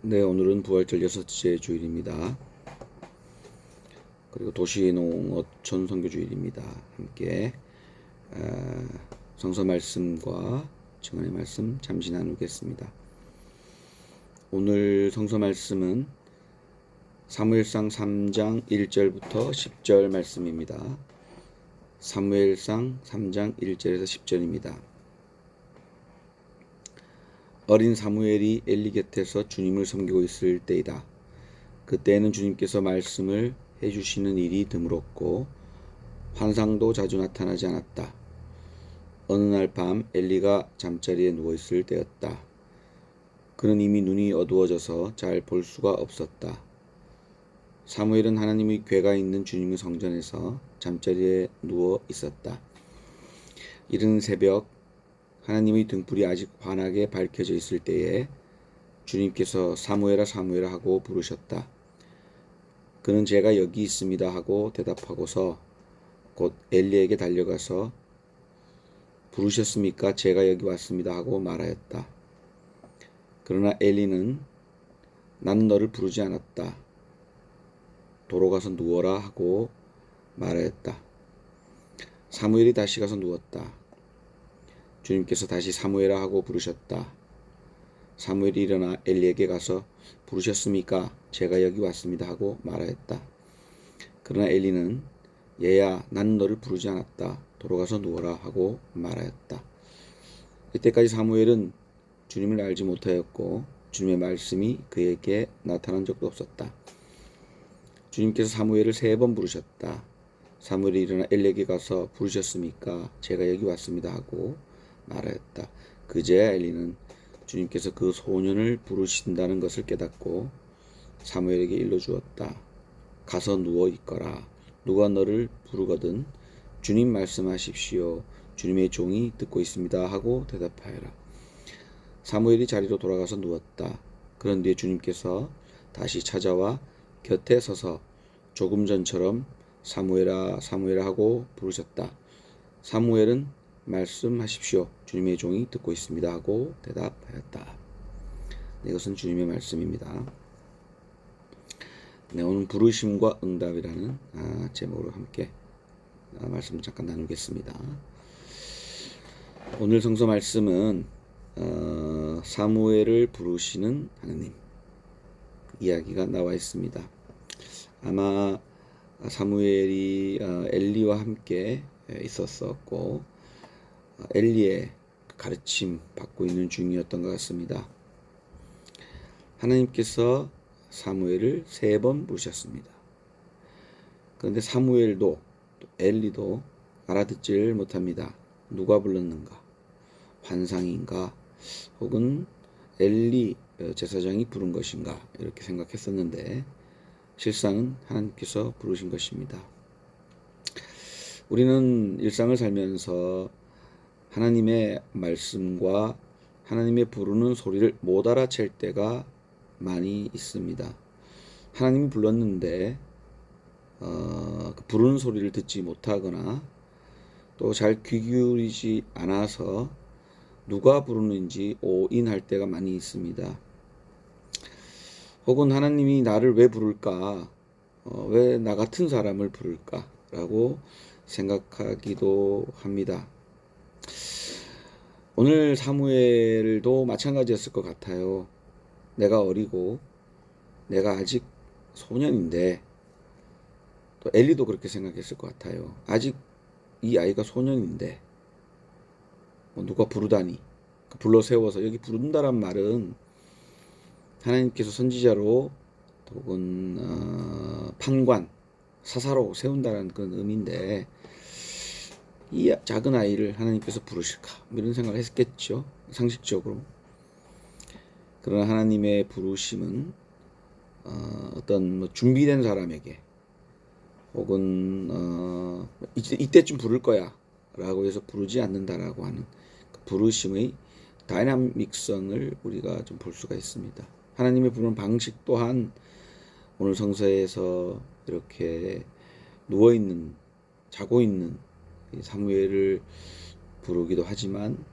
네, 오늘은 부활절 6째 주일입니다. 그리고 도시농어촌 선교주일입니다. 함께 성서 말씀과 증언의 말씀 잠시 나누겠습니다. 오늘 성서 말씀은 사무엘상 3장 1절부터 10절 말씀입니다. 사무엘상 3장 1절에서 10절입니다. 어린 사무엘이 엘리 곁에서 주님을 섬기고 있을 때이다. 그때에는 주님께서 말씀을 해주시는 일이 드물었고 환상도 자주 나타나지 않았다. 어느 날 밤 엘리가 잠자리에 누워있을 때였다. 그는 이미 눈이 어두워져서 잘 볼 수가 없었다. 사무엘은 하나님의 궤가 있는 주님의 성전에서 잠자리에 누워 있었다. 이른 새벽 하나님의 등불이 아직 환하게 밝혀져 있을 때에 주님께서 사무엘아 사무엘아 하고 부르셨다. 그는 제가 여기 있습니다 하고 대답하고서 곧 엘리에게 달려가서 부르셨습니까? 제가 여기 왔습니다 하고 말하였다. 그러나 엘리는 나는 너를 부르지 않았다. 도로 가서 누워라 하고 말하였다. 사무엘이 다시 가서 누웠다. 주님께서 다시 사무엘아 하고 부르셨다. 사무엘이 일어나 엘리에게 가서 부르셨습니까? 제가 여기 왔습니다 하고 말하였다. 그러나 엘리는 얘야 나는 너를 부르지 않았다. 돌아가서 누워라 하고 말하였다. 이때까지 사무엘은 주님을 알지 못하였고 주님의 말씀이 그에게 나타난 적도 없었다. 주님께서 사무엘을 3번 부르셨다. 사무엘이 일어나 엘리에게 가서 부르셨습니까? 제가 여기 왔습니다 하고 말하였다. 그제야 엘리는 주님께서 그 소년을 부르신다는 것을 깨닫고 사무엘에게 일러주었다. 가서 누워 있거라. 누가 너를 부르거든 주님 말씀하십시오. 주님의 종이 듣고 있습니다 하고 대답하여라. 사무엘이 자리로 돌아가서 누웠다. 그런 뒤에 주님께서 다시 찾아와 곁에 서서 조금 전처럼 사무엘아 사무엘아 하고 부르셨다. 사무엘은 말씀하십시오. 주님의 종이 듣고 있습니다 하고 대답하였다. 네, 이것은 주님의 말씀입니다. 네, 오늘 부르심과 응답이라는 제목으로 함께 말씀을 잠깐 나누겠습니다. 오늘 성서 말씀은 사무엘을 부르시는 하나님 이야기가 나와 있습니다. 아마 사무엘이 엘리와 함께 있었었고 엘리의 가르침 받고 있는 중이었던 것 같습니다. 하나님께서 사무엘을 3번 부르셨습니다. 그런데 사무엘도 또 엘리도 알아듣지를 못합니다. 누가 불렀는가? 환상인가? 혹은 엘리 제사장이 부른 것인가? 이렇게 생각했었는데 실상은 하나님께서 부르신 것입니다. 우리는 일상을 살면서 하나님의 말씀과 하나님의 부르는 소리를 못 알아챌 때가 많이 있습니다. 하나님이 불렀는데 그 부르는 소리를 듣지 못하거나 또 잘 귀 기울이지 않아서 누가 부르는지 오인할 때가 많이 있습니다. 혹은 하나님이 나를 왜 부를까? 왜 나 같은 사람을 부를까? 라고 생각하기도 합니다. 오늘 사무엘도 마찬가지였을 것 같아요. 내가 어리고 내가 아직 소년인데 또 엘리도 그렇게 생각했을 것 같아요. 아직 이 아이가 소년인데 누가 부르다니 불러 세워서 여기 부른다란 말은 하나님께서 선지자로 혹은 판관 사사로 세운다는 그런 의미인데 이 작은 아이를 하나님께서 부르실까 이런 생각을 했겠죠. 상식적으로. 그러나 하나님의 부르심은 어떤 준비된 사람에게 혹은 이때쯤 부를 거야 라고 해서 부르지 않는다라고 하는 그 부르심의 다이나믹성을 우리가 좀 볼 수가 있습니다. 하나님의 부르는 방식 또한 오늘 성서에서 이렇게 누워있는 자고 있는 사무엘을 부르기도 하지만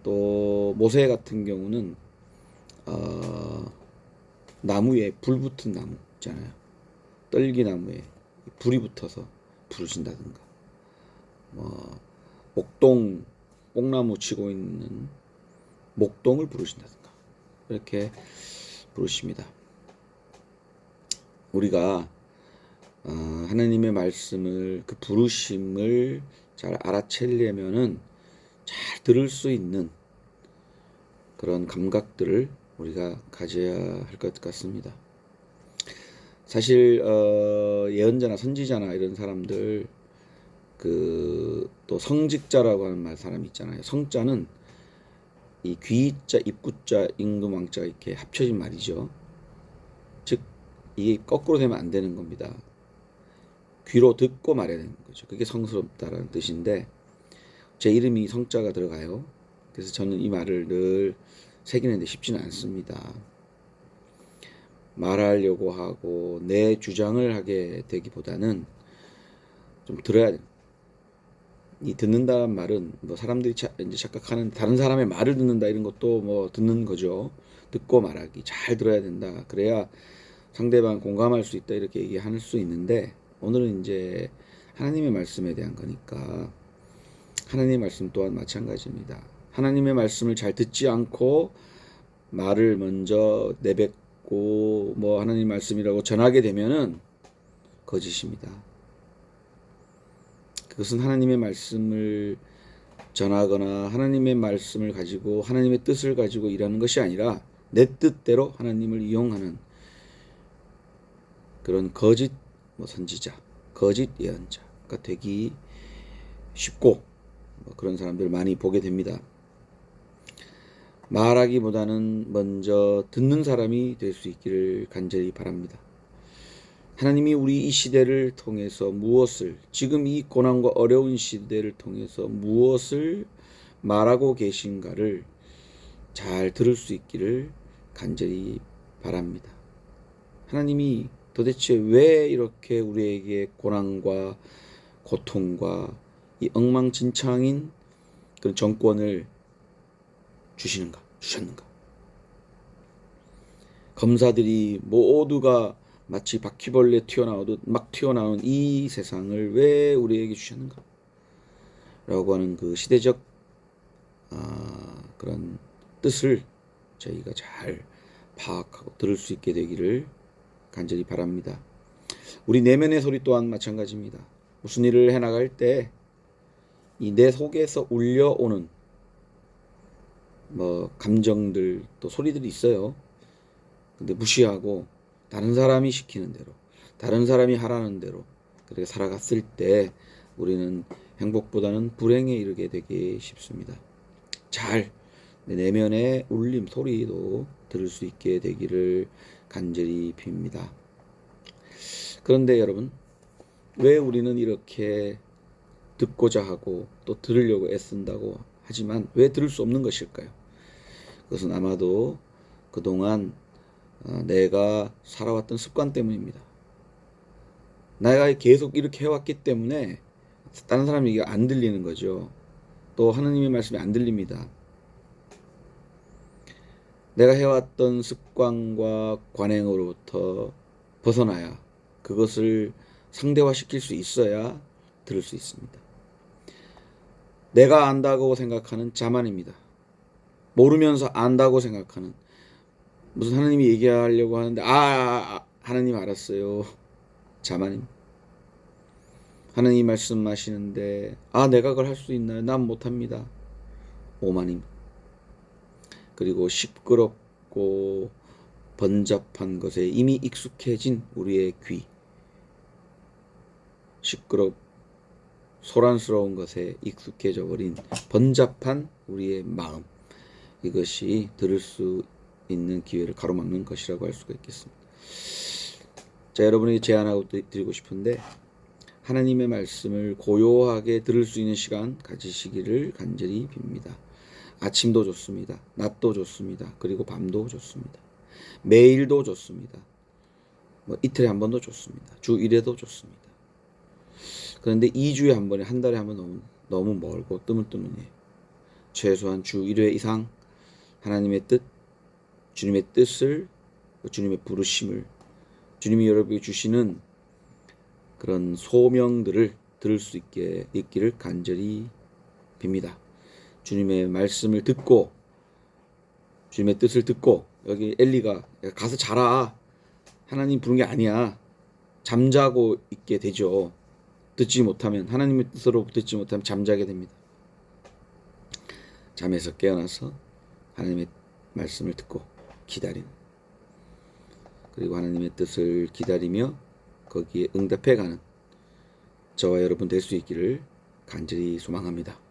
또 모세 같은 경우는 나무에 불 붙은 나무 있잖아요. 떨기나무에 불이 붙어서 부르신다든가, 뭐 목동 뽕나무 치고 있는 목동을 부르신다든가 이렇게 부르십니다. 우리가 하나님의 말씀을, 그 부르심을 잘 알아채려면은 잘 들을 수 있는 그런 감각들을 우리가 가져야 할 것 같습니다. 사실 예언자나 선지자나 이런 사람들, 또 성직자라고 하는 사람이 있잖아요. 성자는 이 귀자, 입구자, 임금왕자가 이렇게 합쳐진 말이죠. 즉 이게 거꾸로 되면 안 되는 겁니다. 귀로 듣고 말해야 되는 거죠. 그게 성스럽다라는 뜻인데, 제 이름이 성자가 들어가요. 그래서 저는 이 말을 늘 새기는데 쉽지는 않습니다. 말하려고 하고 내 주장을 하게 되기보다는 좀 들어야 돼요. 이 듣는다는 말은 뭐 사람들이 이제 착각하는 다른 사람의 말을 듣는다 이런 것도 뭐 듣는 거죠. 듣고 말하기, 잘 들어야 된다. 그래야 상대방 공감할 수 있다 이렇게 얘기할 수 있는데, 오늘은 이제 하나님의 말씀에 대한 거니까 하나님의 말씀 또한 마찬가지입니다. 하나님의 말씀을 잘 듣지 않고 말을 먼저 내뱉고 뭐 하나님 말씀이라고 전하게 되면은 거짓입니다. 그것은 하나님의 말씀을 전하거나 하나님의 말씀을 가지고 하나님의 뜻을 가지고 일하는 것이 아니라 내 뜻대로 하나님을 이용하는 그런 거짓 선지자, 거짓 예언자가 되기 쉽고 그런 사람들 많이 보게 됩니다. 말하기보다는 먼저 듣는 사람이 될 수 있기를 간절히 바랍니다. 하나님이 우리 이 시대를 통해서 무엇을, 지금 이 고난과 어려운 시대를 통해서 무엇을 말하고 계신가를 잘 들을 수 있기를 간절히 바랍니다. 하나님이 도대체 왜 이렇게 우리에게 고난과 고통과 이 엉망진창인 그런 정권을 주셨는가? 검사들이 모두가 마치 바퀴벌레 튀어나오듯 막 튀어나온 이 세상을 왜 우리에게 주셨는가? 라고 하는 그 시대적 그런 뜻을 저희가 잘 파악하고 들을 수 있게 되기를 간절히 바랍니다. 우리 내면의 소리 또한 마찬가지입니다. 무슨 일을 해나갈 때 이 내 속에서 울려오는 감정들, 또 소리들이 있어요. 근데 무시하고 다른 사람이 시키는 대로, 다른 사람이 하라는 대로 그렇게 살아갔을 때 우리는 행복보다는 불행에 이르게 되기 쉽습니다. 잘 내 내면의 울림, 소리도 들을 수 있게 되기를 간절히 빕니다. 그런데 여러분, 왜 우리는 이렇게 듣고자 하고 또 들으려고 애쓴다고 하지만 왜 들을 수 없는 것일까요? 그것은 아마도 그동안 내가 살아왔던 습관 때문입니다. 내가 계속 이렇게 해왔기 때문에 다른 사람 얘기가 안 들리는 거죠. 또 하느님의 말씀이 안 들립니다. 내가 해왔던 습관과 관행으로부터 벗어나야, 그것을 상대화시킬 수 있어야 들을 수 있습니다. 내가 안다고 생각하는 자만입니다. 모르면서 안다고 생각하는, 무슨 하나님이 얘기하려고 하는데 하나님 알았어요. 자만입니다. 하나님 말씀하시는데 내가 그걸 할 수 있나요? 난 못합니다. 오만입니다. 그리고 시끄럽고 번잡한 것에 이미 익숙해진 우리의 귀, 소란스러운 것에 익숙해져 버린 번잡한 우리의 마음, 이것이 들을 수 있는 기회를 가로막는 것이라고 할 수가 있겠습니다. 자, 여러분에게 제안하고 드리고 싶은데, 하나님의 말씀을 고요하게 들을 수 있는 시간 가지시기를 간절히 빕니다. 아침도 좋습니다. 낮도 좋습니다. 그리고 밤도 좋습니다. 매일도 좋습니다. 이틀에 한 번도 좋습니다. 주 1회도 좋습니다. 그런데 2주에 한 번에, 한 달에 한 번 너무 멀고 뜨문뜨문해요. 최소한 주 1회 이상 하나님의 뜻, 주님의 뜻을 주님의 부르심을, 주님이 여러분에게 주시는 그런 소명들을 들을 수 있기를 간절히 빕니다. 주님의 말씀을 듣고 주님의 뜻을 듣고, 여기 엘리가 가서 자라, 하나님 부른 게 아니야, 잠자고 있게 되죠. 듣지 못하면, 하나님의 뜻으로 듣지 못하면 잠자게 됩니다. 잠에서 깨어나서 하나님의 말씀을 듣고 기다리는, 그리고 하나님의 뜻을 기다리며 거기에 응답해가는 저와 여러분 될 수 있기를 간절히 소망합니다.